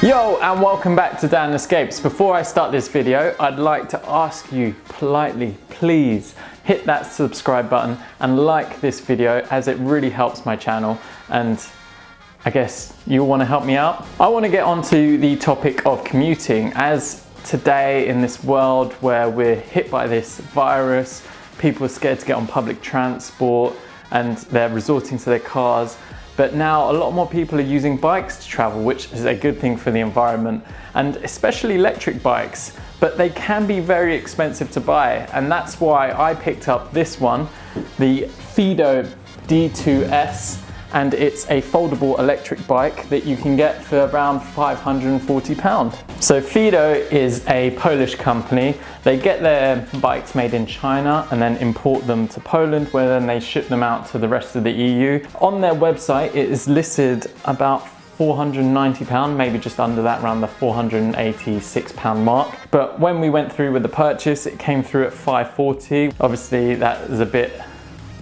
Yo, and welcome back to Dan Escapes. Before I start this video, I'd like to ask you politely, please hit that subscribe button and like this video, as it really helps my channel, and I guess you'll want to help me out. I want to get onto the topic of commuting, as today in this world where we're hit by this virus, people are scared to get on public transport and they're resorting to their cars. But now a lot more people are using bikes to travel, which is a good thing for the environment, and especially electric bikes, but they can be very expensive to buy. And that's why I picked up this one, the Fiido D2S, and it's a foldable electric bike that you can get for around £540. So Fiido is a Polish company. They get their bikes made in China and then import them to Poland, where then they ship them out to the rest of the EU. On their website, it is listed about £490, maybe just under that, around the £486 mark. But when we went through with the purchase, it came through at £540. Obviously that is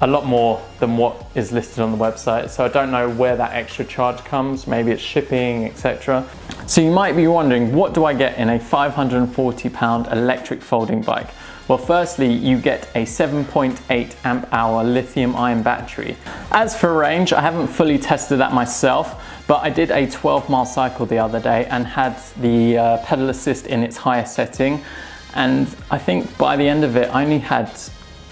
a lot more than what is listed on the website, so I don't know where that extra charge comes. Maybe it's shipping, etc. So you might be wondering, what do I get in a £540 electric folding bike? Well, firstly, you get a 7.8 amp hour lithium ion battery. As for range, I haven't fully tested that myself, but I did a 12-mile cycle the other day and had the pedal assist in its highest setting, and I think by the end of it I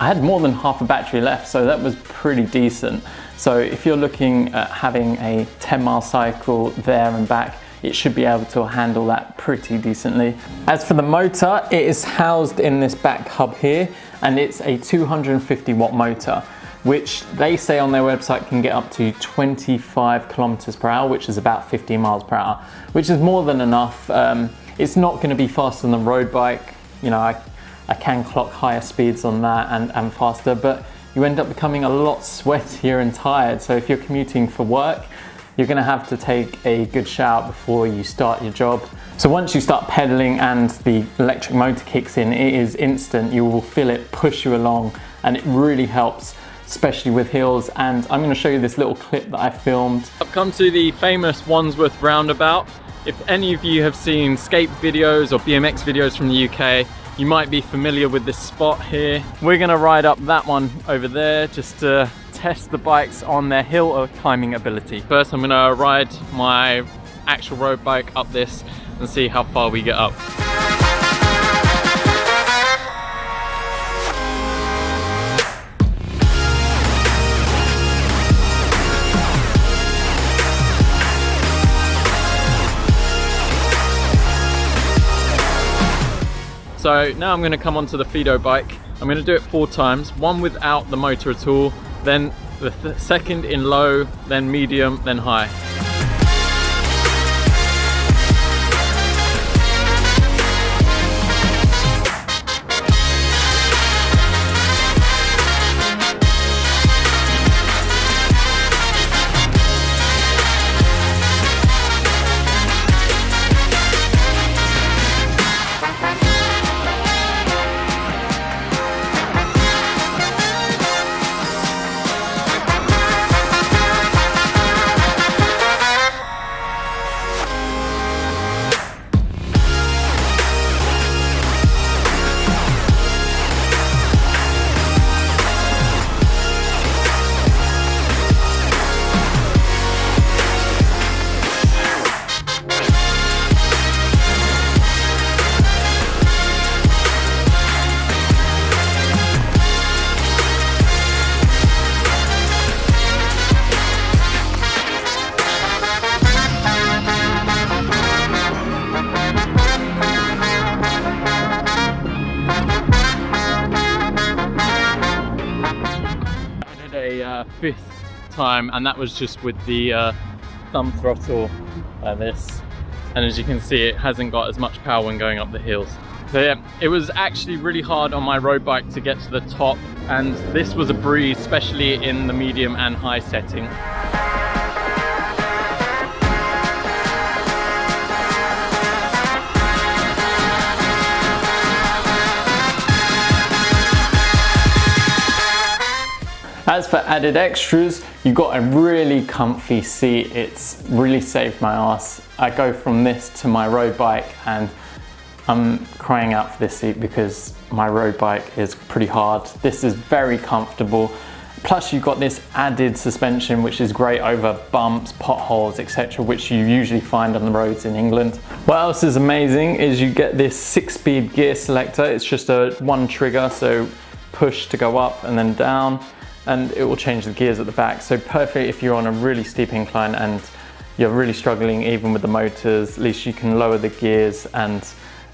had more than half a battery left, so that was pretty decent. So if you're looking at having a 10-mile cycle there and back, it should be able to handle that pretty decently. As for the motor, it is housed in this back hub here, and it's a 250 watt motor, which they say on their website can get up to 25 kilometers per hour, which is about 15 miles per hour, which is more than enough. It's not going to be faster than a road bike. You know, I can clock higher speeds on that and faster, but you end up becoming a lot sweatier and tired. So if you're commuting for work, you're gonna have to take a good shower before you start your job. So once you start pedaling and the electric motor kicks in, it is instant. You will feel it push you along, and it really helps, especially with hills. And I'm gonna show you this little clip that I filmed. I've come to the famous Wandsworth roundabout. If any of you have seen skate videos or BMX videos from the UK, you might be familiar with this spot here. We're gonna ride up that one over there just to test the bikes on their hill or climbing ability. First, I'm gonna ride my actual road bike up this and see how far we get up. So now I'm going to come onto the Fiido bike. I'm going to do it 4 times, one without the motor at all, then the second in low, then medium, then high. Fifth time, and that was just with the thumb throttle this, and as you can see, it hasn't got as much power when going up the hills. So yeah, it was actually really hard on my road bike to get to the top, and this was a breeze, especially in the medium and high setting. As for added extras, you've got a really comfy seat. It's really saved my ass. I go from this to my road bike and I'm crying out for this seat because my road bike is pretty hard. This is very comfortable. Plus you've got this added suspension which is great over bumps, potholes, etc., which you usually find on the roads in England. What else is amazing is you get this 6-speed gear selector. It's just a one trigger, so push to go up and then down, and it will change the gears at the back. So perfect if you're on a really steep incline and you're really struggling even with the motors. At least you can lower the gears and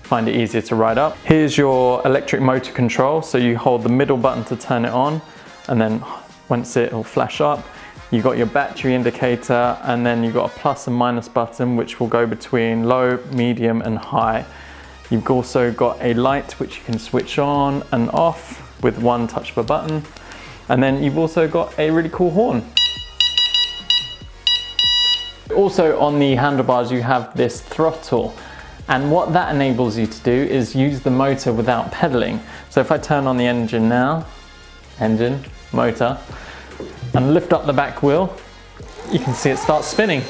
find it easier to ride up. Here's your electric motor control. So you hold the middle button to turn it on, and then once it will flash up, you've got your battery indicator, and then you've got a plus and minus button which will go between low, medium and high. You've also got a light which you can switch on and off with one touch of a button. And then you've also got a really cool horn. Also on the handlebars you have this throttle, and what that enables you to do is use the motor without pedaling. So if I turn on the engine now, engine, motor, and lift up the back wheel, you can see it starts spinning.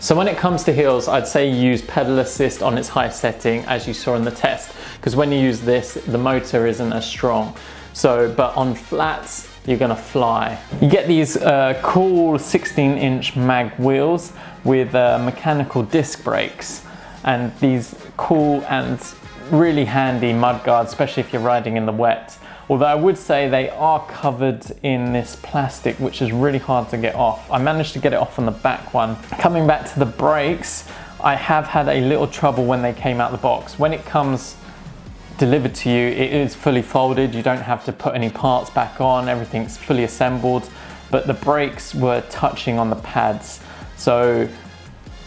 So when it comes to heels, I'd say use pedal assist on its high setting as you saw in the test, because when you use this, the motor isn't as strong. So, but on flats, you're gonna fly. You get these cool 16-inch mag wheels with mechanical disc brakes, and these cool and really handy mud guards, especially if you're riding in the wet. Although I would say they are covered in this plastic, which is really hard to get off. I managed to get it off on the back one. Coming back to the brakes, I have had a little trouble when they came out the box. When it comes delivered to you, it is fully folded. You don't have to put any parts back on. Everything's fully assembled, but the brakes were touching on the pads. So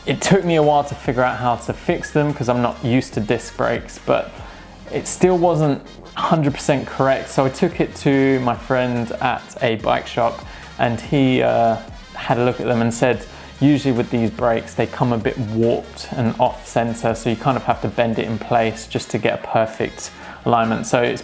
it took me a while to figure out how to fix them because I'm not used to disc brakes, but it still wasn't 100% correct. So I took it to my friend at a bike shop, and he had a look at them and said, usually with these brakes, they come a bit warped and off center, so you kind of have to bend it in place just to get a perfect alignment. So it's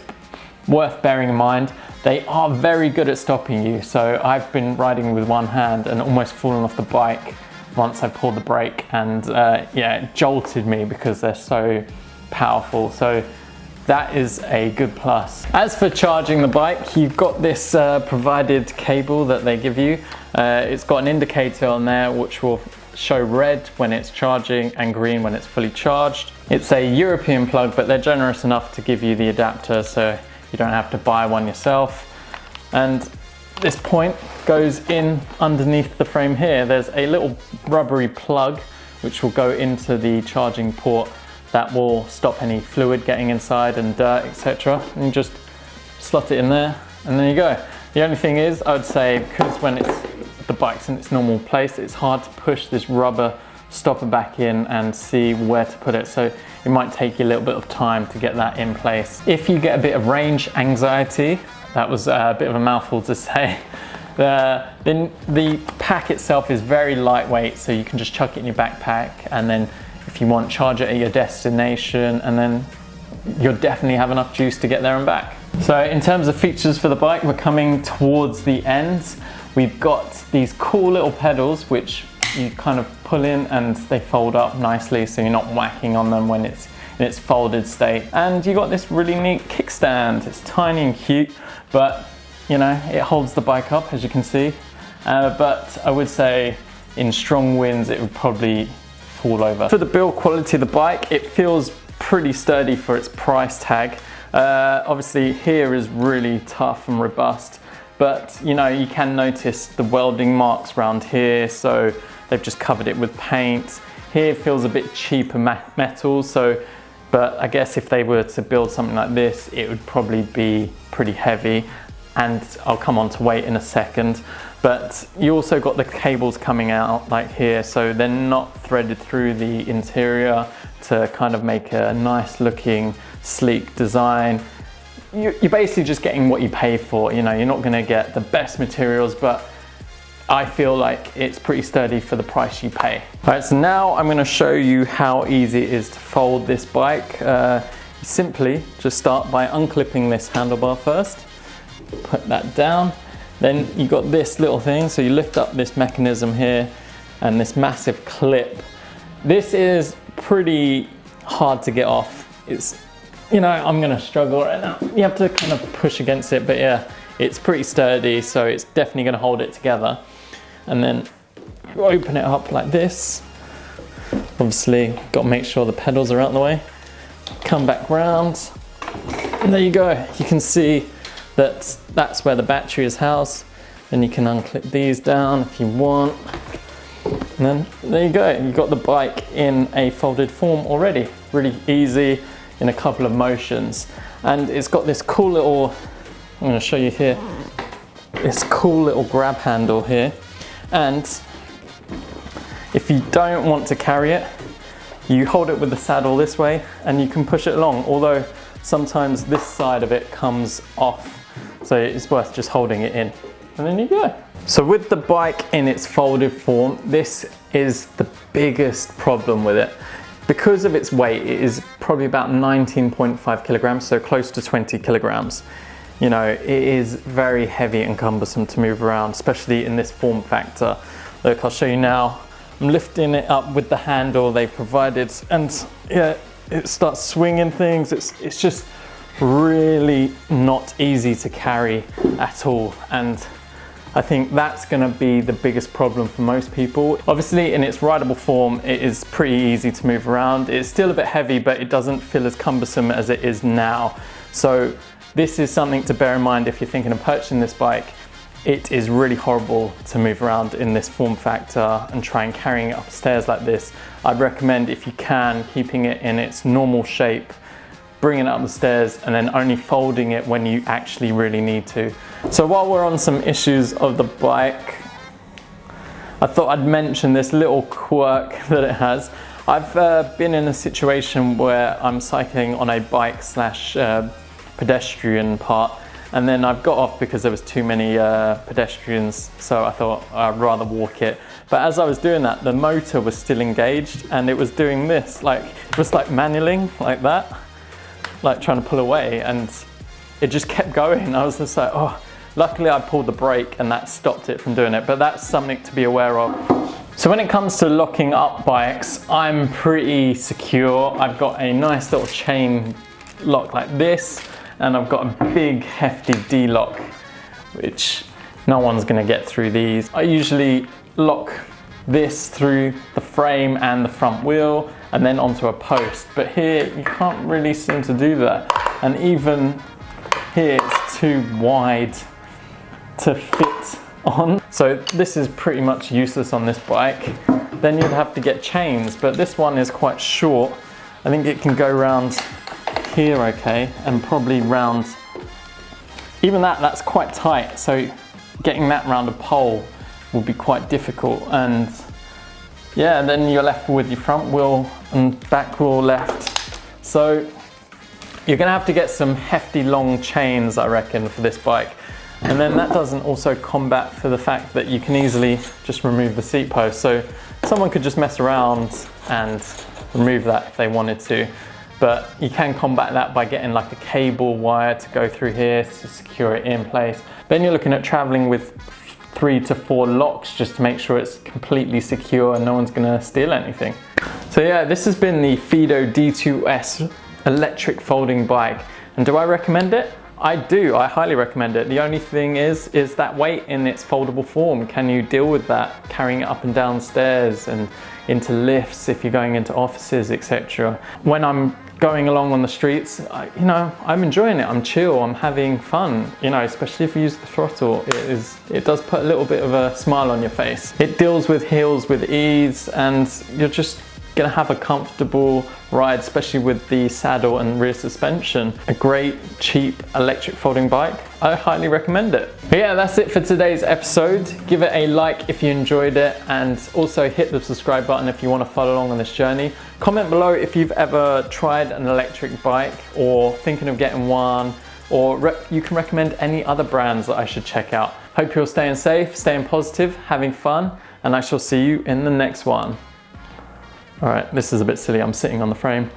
worth bearing in mind. They are very good at stopping you. So I've been riding with one hand and almost fallen off the bike once I pulled the brake, and yeah, it jolted me because they're so powerful. So that is a good plus. As for charging the bike, you've got this provided cable that they give you. It's got an indicator on there which will show red when it's charging and green when it's fully charged. It's a European plug, but they're generous enough to give you the adapter so you don't have to buy one yourself. And this point goes in underneath the frame here. There's a little rubbery plug which will go into the charging port that will stop any fluid getting inside and dirt, etc. And you just slot it in there and there you go. The only thing is, I would say, because when the bike's in its normal place, it's hard to push this rubber stopper back in and see where to put it. So it might take you a little bit of time to get that in place. If you get a bit of range anxiety, that was a bit of a mouthful to say, then the pack itself is very lightweight, so you can just chuck it in your backpack, and then if you want, charge it at your destination, and then you'll definitely have enough juice to get there and back. So in terms of features for the bike, we're coming towards the end. We've got these cool little pedals which you kind of pull in and they fold up nicely, so you're not whacking on them when it's in its folded state. And you got this really neat kickstand. It's tiny and cute, but you know, it holds the bike up, as you can see. But I would say in strong winds it would probably fall over. For the build quality of the bike, it feels pretty sturdy for its price tag. Obviously here is really tough and robust, but you know, you can notice the welding marks around here, so they've just covered it with paint. Here it feels a bit cheaper metal, so, but I guess if they were to build something like this, it would probably be pretty heavy, and I'll come on to weight in a second. But you also got the cables coming out like here, so they're not threaded through the interior to kind of make a nice looking, sleek design. You're basically just getting what you pay for. You know, you're not gonna get the best materials, but I feel like it's pretty sturdy for the price you pay. All right, so now I'm gonna show you how easy it is to fold this bike. You simply just start by unclipping this handlebar first. put that down. Then you got this little thing, so you lift up this mechanism here and this massive clip. This is pretty hard to get off. It's, you know, I'm gonna struggle right now. You have to kind of push against it, but yeah, it's pretty sturdy, so it's definitely gonna hold it together. And then you open it up like this. Obviously, got to make sure the pedals are out of the way. Come back round, and there you go. You can see that that's where the battery is housed. Then you can unclip these down if you want. And then there you go. You've got the bike in a folded form already. Really easy in a couple of motions. And it's got this cool little, I'm going to show you here, this cool little grab handle here. And if you don't want to carry it, you hold it with the saddle this way and you can push it along, although sometimes this side of it comes off, so it's worth just holding it in. And then you go. So with the bike in its folded form, this is the biggest problem with it. Because of its weight, it is probably about 19.5 kilograms, so close to 20 kilograms. You know, it is very heavy and cumbersome to move around, especially in this form factor. Look, I'll show you now. I'm lifting it up with the handle they provided, and yeah, it starts swinging things. It's just really not easy to carry at all. And I think that's gonna be the biggest problem for most people. Obviously, in its rideable form, it is pretty easy to move around. It's still a bit heavy, but it doesn't feel as cumbersome as it is now. So this is something to bear in mind if you're thinking of purchasing this bike. It is really horrible to move around in this form factor and try and carrying it upstairs like this. I'd recommend, if you can, keeping it in its normal shape, bringing it up the stairs and then only folding it when you actually really need to. So while we're on some issues of the bike, I thought I'd mention this little quirk that it has. I've been in a situation where I'm cycling on a bike slash pedestrian part, and then I've got off because there was too many pedestrians, so I thought I'd rather walk it. But as I was doing that, the motor was still engaged and it was doing this, like, it was like manualing like that, like trying to pull away, and it just kept going. I was just like, oh, luckily I pulled the brake and that stopped it from doing it, but that's something to be aware of. So when it comes to locking up bikes, I'm pretty secure. I've got a nice little chain lock like this, and I've got a big hefty D-lock, which no one's gonna get through these. I usually lock this through the frame and the front wheel and then onto a post, but here you can't really seem to do that. And even here it's too wide to fit on. So this is pretty much useless on this bike. Then you'd have to get chains, but this one is quite short. I think it can go around here okay, and probably round, even that's quite tight, so getting that round a pole will be quite difficult. And yeah, then you're left with your front wheel and back wheel left. So you're gonna have to get some hefty long chains, I reckon, for this bike. And then that doesn't also combat for the fact that you can easily just remove the seat post. So someone could just mess around and remove that if they wanted to. But you can combat that by getting like a cable wire to go through here to secure it in place. Then you're looking at traveling with 3 to 4 locks just to make sure it's completely secure and no one's gonna steal anything. So yeah, this has been the Fiido D2S electric folding bike. And do I recommend it? I do, I highly recommend it. The only thing is that weight in its foldable form. Can you deal with that, carrying it up and down stairs and into lifts if you're going into offices, etc. When I'm going along on the streets, I'm enjoying it, I'm chill, I'm having fun, especially if you use the throttle. It does put a little bit of a smile on your face. It deals with hills with ease, and you're just gonna have a comfortable ride, especially with the saddle and rear suspension. A great, cheap electric folding bike. I highly recommend it. But yeah, that's it for today's episode. Give it a like if you enjoyed it, and also hit the subscribe button if you want to follow along on this journey. Comment below if you've ever tried an electric bike or thinking of getting one, or you can recommend any other brands that I should check out. Hope you're staying safe, staying positive, having fun, and I shall see you in the next one. All right, this is a bit silly, I'm sitting on the frame.